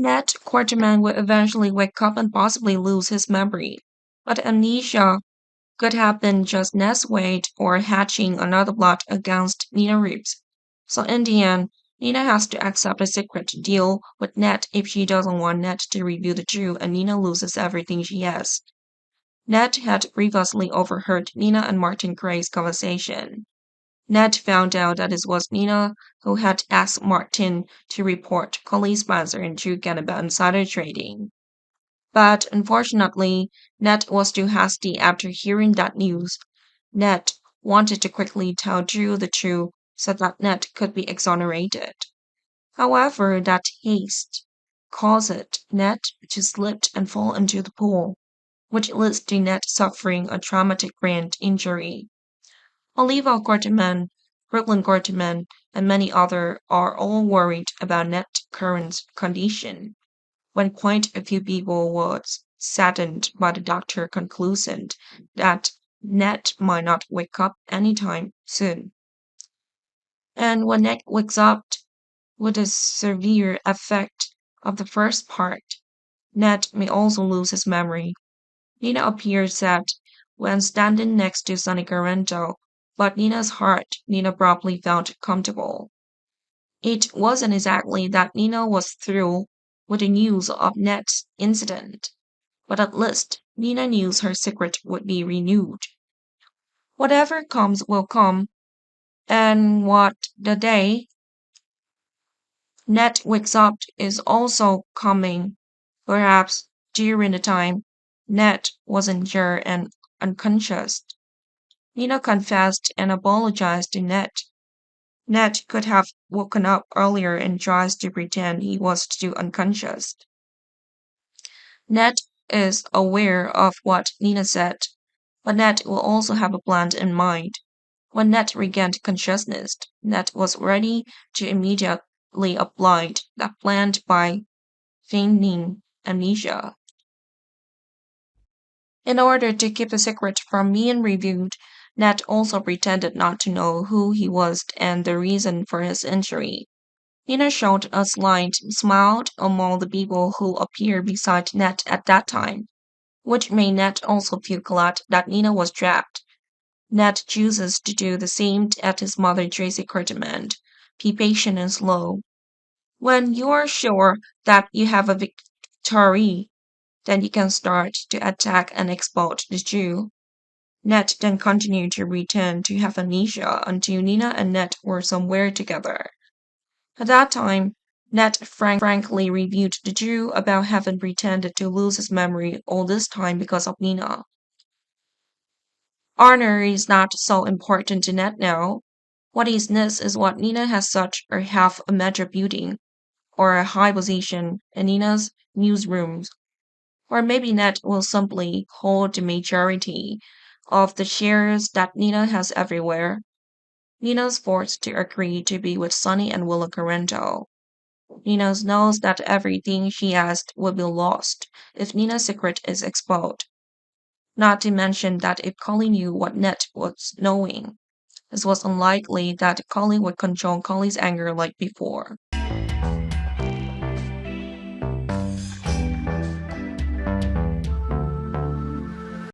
Ned Quarterman would eventually wake up and possibly lose his memory, but amnesia could have been just Ned's weight or hatching another plot against Nina Reeves. So in the end, Nina has to accept a secret deal with Ned if she doesn't want Ned to reveal the truth and Nina loses everything she has. Ned had previously overheard Nina and Martin Gray's conversation. Ned found out that it was Nina who had asked Martin to report Collie Spencer and Dugan about insider trading. But unfortunately, Ned was too hasty after hearing that news. Ned wanted to quickly tell Drew the truth so that Ned could be exonerated. However, that haste caused Ned to slip and fall into the pool, which leads to Ned suffering a traumatic brain injury. Oliva Gorteman, Brooklyn Gorteman, and many others are all worried about Ned's current condition, when quite a few people were saddened by the doctor's conclusion that Ned might not wake up anytime soon. And when Ned wakes up with a severe effect of the first part, Ned may also lose his memory. Nina appears sad when standing next to Sonny Garento, but Nina's heart Nina probably felt comfortable. It wasn't exactly that Nina was thrilled with the news of Ned's incident, but at least Nina knew her secret would be renewed. Whatever comes will come, and what the day Ned wakes up is also coming, perhaps during the time Ned was injured and unconscious. Nina confessed and apologized to Ned. Ned could have woken up earlier and tries to pretend he was still unconscious. Ned is aware of what Nina said, but Ned will also have a plan in mind. When Ned regained consciousness, Ned was ready to immediately apply that plan by feigning amnesia. In order to keep the secret from being revealed, Ned also pretended not to know who he was and the reason for his injury. Nina showed a slight smile among the people who appeared beside Ned at that time, which made Ned also feel glad that Nina was trapped. Ned chooses to do the same at his mother Tracy command. Be patient and slow. When you are sure that you have a victory, then you can start to attack and expose the Jew. Ned then continued to return to have amnesia until Nina and Ned were somewhere together. At that time, Ned frankly reviewed the Jew about having pretended to lose his memory all this time because of Nina. Honor is not so important to Ned now. What is needs is what Nina has such or have a major building or a high position in Nina's newsrooms. Or maybe Ned will simply hold the majority of the shares that Nina has everywhere. Nina's forced to agree to be with Sonny and Willa Carento. Nina knows that everything she has will be lost if Nina's secret is exposed. Not to mention that if Collie knew what Ned was knowing, it was unlikely that Collie would control Collie's anger like before.